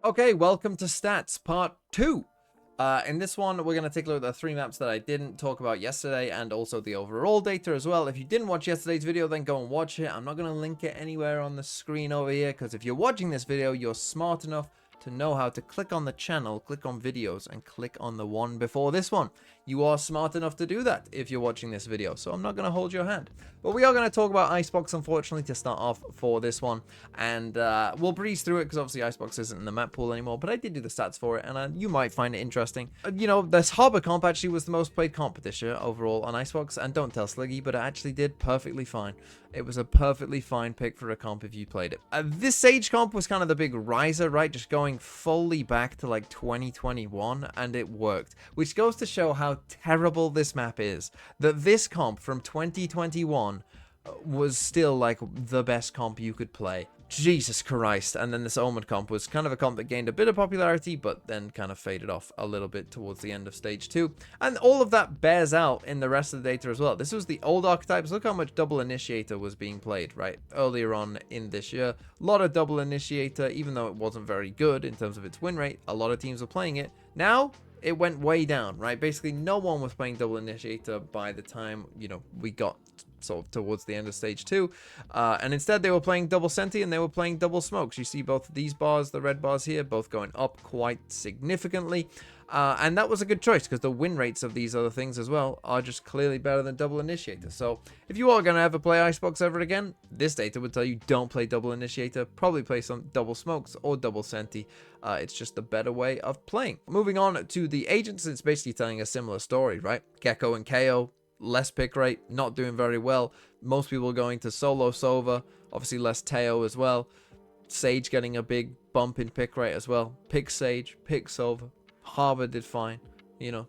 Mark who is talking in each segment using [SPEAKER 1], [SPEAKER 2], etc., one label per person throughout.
[SPEAKER 1] Okay, welcome to Stats Part 2. In this one, we're going to take a look at the 3 maps that I didn't talk about yesterday and also the overall data as well. If you didn't watch yesterday's video, then go and watch it. I'm not going to link it anywhere on the screen over here because if you're watching this video, you're smart enough to know how to click on the channel, click on videos, and click on the one before this one. You are smart enough to do that if you're watching this video, so I'm not going to hold your hand. But we are going to talk about Icebox, unfortunately, to start off for this one. And we'll breeze through it because obviously Icebox isn't in the map pool anymore, but I did do the stats for it, and you might find it interesting. You know, this Harbor comp actually was the most played comp this year overall on Icebox, and don't tell Sliggy, but it actually did perfectly fine. It was a perfectly fine pick for a comp if you played it. This Sage comp was kind of the big riser, right? Just going fully back to like 2021, and it worked. Which goes to show how terrible this map is. That this comp from 2021 was still like the best comp you could play. Jesus Christ. And then this Omen comp was kind of a comp that gained a bit of popularity, but then kind of faded off a little bit towards the end of stage 2. And all of that bears out in the rest of the data as well. This was the old archetypes. Look how much double initiator was being played, right? Earlier on in this year. A lot of double initiator, even though it wasn't very good in terms of its win rate. A lot of teams were playing it. Now, it went way down, right? Basically, no one was playing double initiator by the time, you know, we got sort of towards the end of stage 2, and instead they were playing double senti and they were playing double smokes. You see both of these bars, the red bars here, both going up quite significantly, and that was a good choice because the win rates of these other things as well are just clearly better than double initiator. So if you are going to ever play Icebox ever again, this data would tell you don't play double initiator, probably play some double smokes or double senti. It's just a better way of playing. Moving on to the agents, it's basically telling a similar story, right? Gecko and KO, less pick rate, not doing very well. Most people going to solo Sova, obviously less Teo as well. Sage getting a big bump in pick rate as well. Pick Sage, pick Sova. Harbor did fine, you know.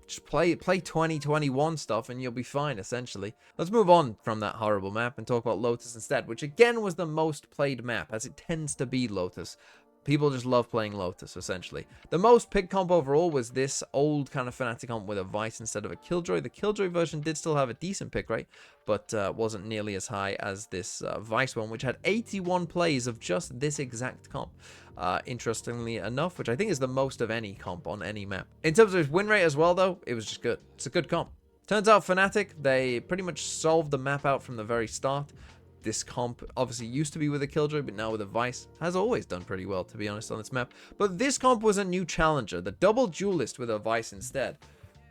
[SPEAKER 1] Just play 2021 stuff and you'll be fine, essentially. Let's move on from that horrible map and talk about Lotus instead, which again was the most played map, as it tends to be Lotus. People just love playing Lotus, essentially. The most picked comp overall was this old kind of Fnatic comp with a Vice instead of a Killjoy. The Killjoy version did still have a decent pick rate, but wasn't nearly as high as this Vice one, which had 81 plays of just this exact comp. Interestingly enough, which I think is the most of any comp on any map. In terms of its win rate as well, though, it was just good. It's a good comp. Turns out Fnatic, they pretty much solved the map out from the very start. This comp obviously used to be with a Killjoy, but now with a Vice has always done pretty well, to be honest, on this map. But this comp was a new challenger. The double duelist with a Vice instead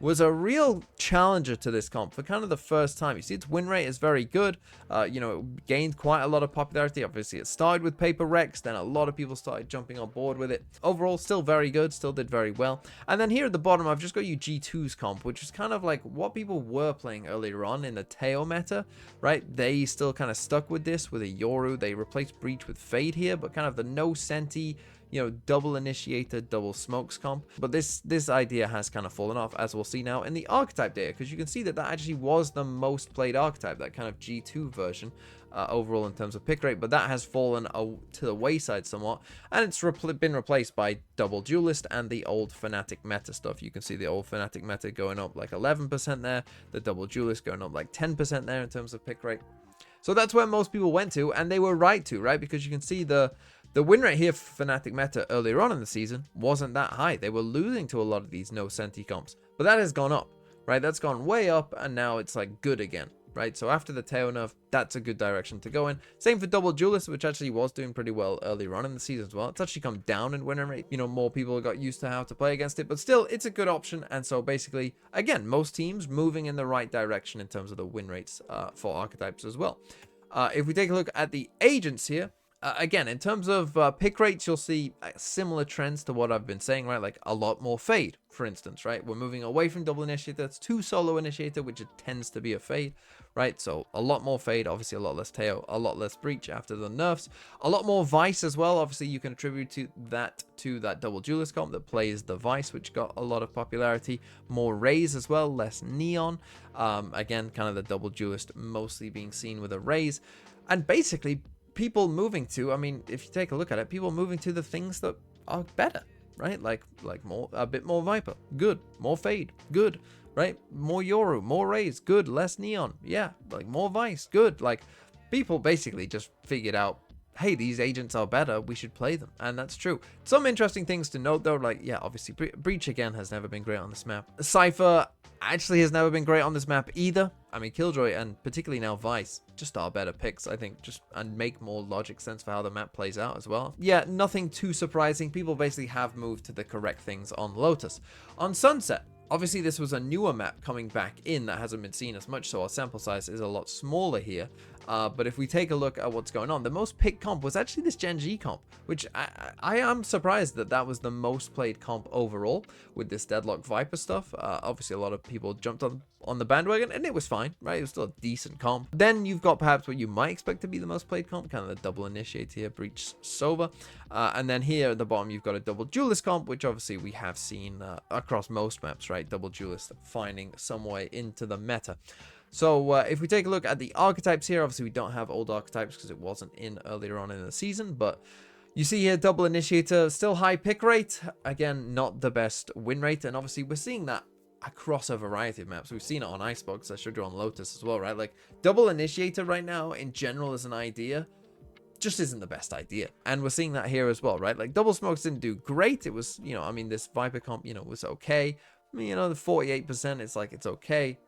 [SPEAKER 1] was a real challenger to this comp for kind of the first time. You see its win rate is very good. You know, it gained quite a lot of popularity. Obviously, it started with Paper Rex, then a lot of people started jumping on board with it. Overall, still very good, still did very well. And then here at the bottom, I've just got you G2's comp, which is kind of like what people were playing earlier on in the Teo meta, right? They still kind of stuck with this, with a Yoru. They replaced Breach with Fade here, but kind of the no senti, you know, double initiator, double smokes comp. But this idea has kind of fallen off, as we'll see now in the archetype data, because you can see that that actually was the most played archetype, that kind of G2 version overall in terms of pick rate, but that has fallen to the wayside somewhat, and it's been replaced by double duelist and the old Fnatic meta stuff. You can see the old Fnatic meta going up like 11% there, the double duelist going up like 10% there in terms of pick rate. So that's where most people went to, and they were right to, right? Because you can see the win rate here for Fnatic meta earlier on in the season wasn't that high. They were losing to a lot of these no senti comps, but that has gone up, right? That's gone way up, and now it's like good again, right? So after the Teo nerf, that's a good direction to go in. Same for double duelist, which actually was doing pretty well earlier on in the season as well. It's actually come down in win rate. You know, more people got used to how to play against it, but still, it's a good option. And so basically, again, most teams moving in the right direction in terms of the win rates for archetypes as well. If we take a look at the agents here, again, in terms of pick rates, you'll see similar trends to what I've been saying, right? Like a lot more fade, for instance, right? We're moving away from double initiator to solo initiator, which it tends to be a fade, right? So a lot more fade, obviously a lot less Teo, a lot less Breach after the nerfs, a lot more Vice as well. Obviously, you can attribute to that double duelist comp that plays the Vice, which got a lot of popularity. More Raze as well, less Neon. Again, kind of the double duelist mostly being seen with a Raze, and basically people moving to, I mean, if you take a look at it, people moving to the things that are better, right? Like a bit more Viper, good. More Fade, good, right? More Yoru, more Raze, good. Less Neon, yeah. Like more Vice, good. Like people basically just figured out hey, these agents are better, we should play them. And that's true. Some interesting things to note though, like, yeah, obviously Breach again has never been great on this map. Cypher actually has never been great on this map either. I mean, Killjoy and particularly now Vice just are better picks, I think, just and make more logic sense for how the map plays out as well. Yeah, nothing too surprising. People basically have moved to the correct things on Lotus. On Sunset, obviously this was a newer map coming back in that hasn't been seen as much, so our sample size is a lot smaller here. But if we take a look at what's going on, the most picked comp was actually this Gen G comp, which I am surprised that that was the most played comp overall with this Deadlock Viper stuff. Obviously, a lot of people jumped on the bandwagon, and it was fine, right? It was still a decent comp. Then you've got perhaps what you might expect to be the most played comp, kind of the double initiator here, Breach Sova. And then here at the bottom, you've got a double duelist comp, which obviously we have seen across most maps, right? Double duelist finding some way into the meta. So if we take a look at the archetypes here, obviously we don't have old archetypes because it wasn't in earlier on in the season, but you see here double initiator, still high pick rate, again not the best win rate, and obviously we're seeing that across a variety of maps. We've seen it on Icebox, I showed you on Lotus as well, right? Like double initiator right now in general as an idea just isn't the best idea, and we're seeing that here as well, right? Like double smokes didn't do great. It was, you know, I mean, this Viper comp, you know, was okay. I mean, you know, the 48%, it's like, it's okay.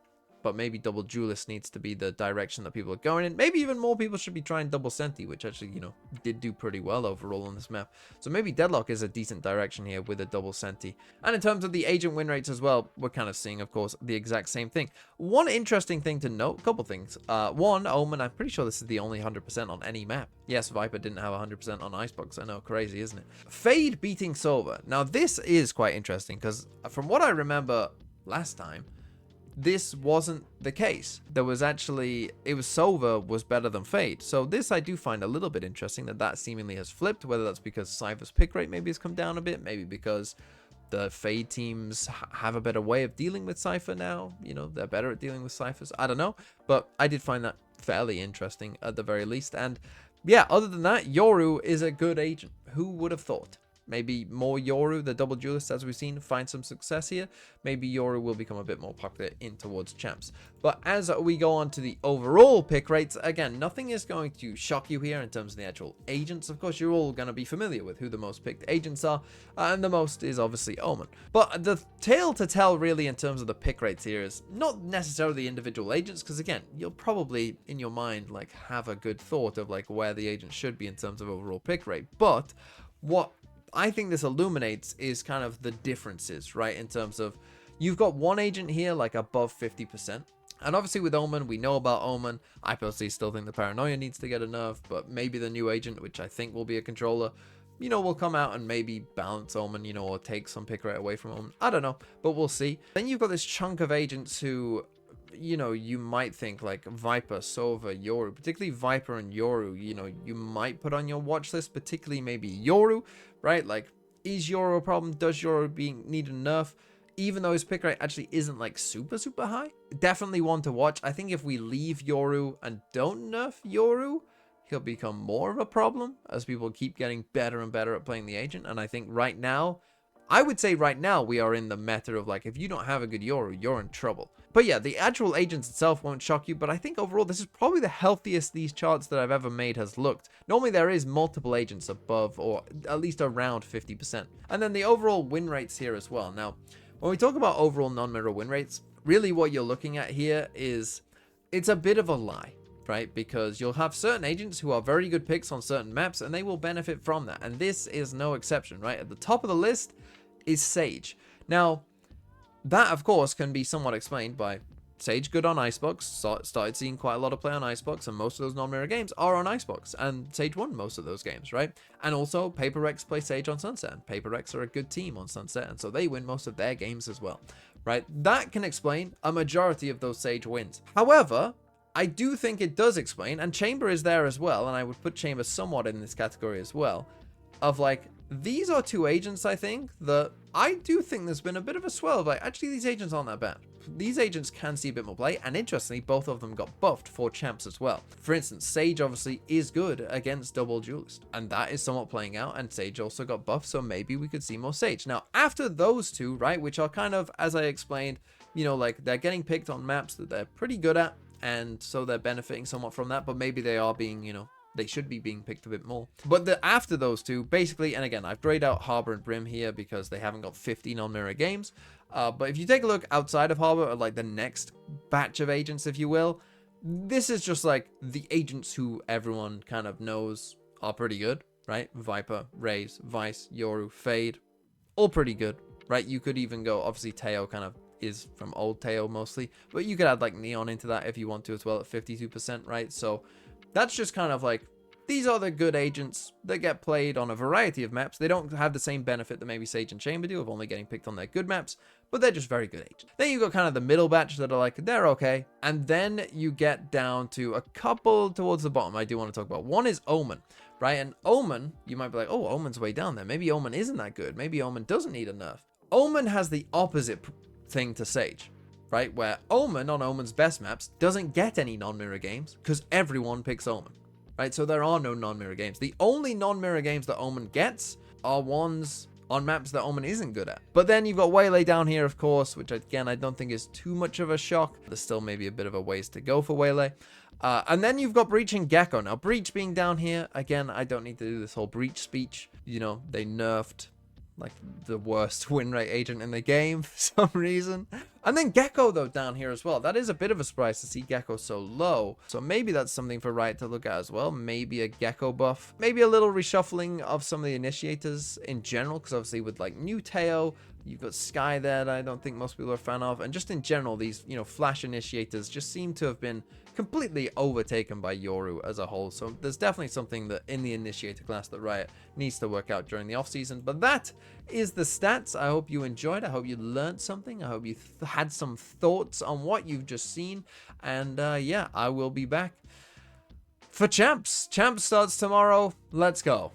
[SPEAKER 1] But maybe double duelist needs to be the direction that people are going in. Maybe even more people should be trying double senti, which actually, you know, did do pretty well overall on this map. So maybe Deadlock is a decent direction here with a double senti. And in terms of the agent win rates as well, we're kind of seeing, of course, the exact same thing. One interesting thing to note, a couple things. One, Omen, I'm pretty sure this is the only 100% on any map. Yes, Viper didn't have 100% on Icebox. I know, crazy, isn't it? Fade beating Sova. Now, this is quite interesting because from what I remember last time, this wasn't the case. There was actually, it was Sova was better than Fade. So this I do find a little bit interesting that seemingly has flipped, whether that's because Cypher's pick rate maybe has come down a bit, maybe because the Fade teams have a better way of dealing with Cypher now. You know, they're better at dealing with Cyphers. I don't know, but I did find that fairly interesting at the very least. And yeah, other than that, Yoru is a good agent. Who would have thought? Maybe more Yoru, the double duelist, as we've seen, find some success here. Maybe Yoru will become a bit more popular in towards champs. But as we go on to the overall pick rates, again, nothing is going to shock you here in terms of the actual agents. Of course, you're all going to be familiar with who the most picked agents are, and the most is obviously Omen. But the tale to tell really in terms of the pick rates here is not necessarily the individual agents, because again, you'll probably in your mind like have a good thought of like where the agent should be in terms of overall pick rate. But what I think this illuminates is kind of the differences, right? In terms of, you've got one agent here like above 50%. And obviously with Omen, we know about Omen. I personally still think the Paranoia needs to get a nerf, but maybe the new agent, which I think will be a controller, you know, will come out and maybe balance Omen, you know, or take some pick rate away from Omen. I don't know, but we'll see. Then you've got this chunk of agents who, you know, you might think like Viper, Sova, Yoru, particularly Viper and Yoru, you know, you might put on your watch list, particularly maybe Yoru, right? Like, is Yoru a problem? Does Yoru need a nerf? Even though his pick rate actually isn't like super high, definitely one to watch. I think if we leave Yoru and don't nerf Yoru, he'll become more of a problem as people keep getting better and better at playing the agent. And I think right now, I would say right now we are in the meta of like, if you don't have a good Yoru, you're in trouble. But yeah, the actual agents itself won't shock you, but I think overall this is probably the healthiest these charts that I've ever made has looked. Normally there is multiple agents above or at least around 50%. And then the overall win rates here as well. Now, when we talk about overall non-mirror win rates, really what you're looking at here is, it's a bit of a lie, right? Because you'll have certain agents who are very good picks on certain maps and they will benefit from that. And this is no exception, right? At the top of the list is Sage. Now, that, of course, can be somewhat explained by Sage good on Icebox, started seeing quite a lot of play on Icebox, and most of those non-mirror games are on Icebox, and Sage won most of those games, right? And also, Paper Rex play Sage on Sunset, and Paper Rex are a good team on Sunset, and so they win most of their games as well, right? That can explain a majority of those Sage wins. However, I do think it does explain, and Chamber is there as well, and I would put Chamber somewhat in this category as well, of like, these are two agents, I think, that I do think there's been a bit of a swell of like, actually, these agents aren't that bad. These agents can see a bit more play, and interestingly, both of them got buffed for champs as well. For instance, Sage obviously is good against double duelist, and that is somewhat playing out, and Sage also got buffed, so maybe we could see more Sage. Now, after those two, right, which are kind of, as I explained, you know, like, they're getting picked on maps that they're pretty good at, and so they're benefiting somewhat from that, but maybe they are being, you know, they should be being picked a bit more. But after those two, basically, and again, I've grayed out Harbor and Brim here because they haven't got 50 non-mirror games. But if you take a look outside of Harbor, or like the next batch of agents, if you will, this is just like the agents who everyone kind of knows are pretty good, right? Viper, Raze, Vice, Yoru, Fade, all pretty good, right? You could even go, obviously, Teo kind of is from old Teo mostly, but you could add like Neon into that if you want to as well at 52%, right? So that's just kind of like, these are the good agents that get played on a variety of maps. They don't have the same benefit that maybe Sage and Chamber do of only getting picked on their good maps, but they're just very good agents. Then you got kind of the middle batch that are like, they're okay. And then you get down to a couple towards the bottom I do want to talk about. One is Omen, right? And Omen, you might be like, oh, Omen's way down there. Maybe Omen isn't that good. Maybe Omen doesn't need a nerf. Omen has the opposite thing to Sage, right? Where Omen on Omen's best maps doesn't get any non-mirror games because everyone picks Omen. Right, so there are no non-mirror games. The only non-mirror games that Omen gets are ones on maps that Omen isn't good at. But then you've got Waylay down here, of course, which again, I don't think is too much of a shock. There's still maybe a bit of a ways to go for Waylay. And then you've got Breach and Gecko. Now, Breach being down here, again, I don't need to do this whole Breach speech. You know, they nerfed like the worst win rate agent in the game for some reason. And then Gecko, though, down here as well. That is a bit of a surprise to see Gecko so low. So maybe that's something for Riot to look at as well. Maybe a Gecko buff. Maybe a little reshuffling of some of the initiators in general. Because obviously with like new Teo, you've got Sky there that I don't think most people are a fan of. And just in general, these, you know, flash initiators just seem to have been completely overtaken by Yoru as a whole. So there's definitely something that in the initiator class that Riot needs to work out during the offseason. But that is the stats. I hope you enjoyed. I hope you learned something. I hope you had some thoughts on what you've just seen. And yeah, I will be back for Champs. Champs starts tomorrow. Let's go.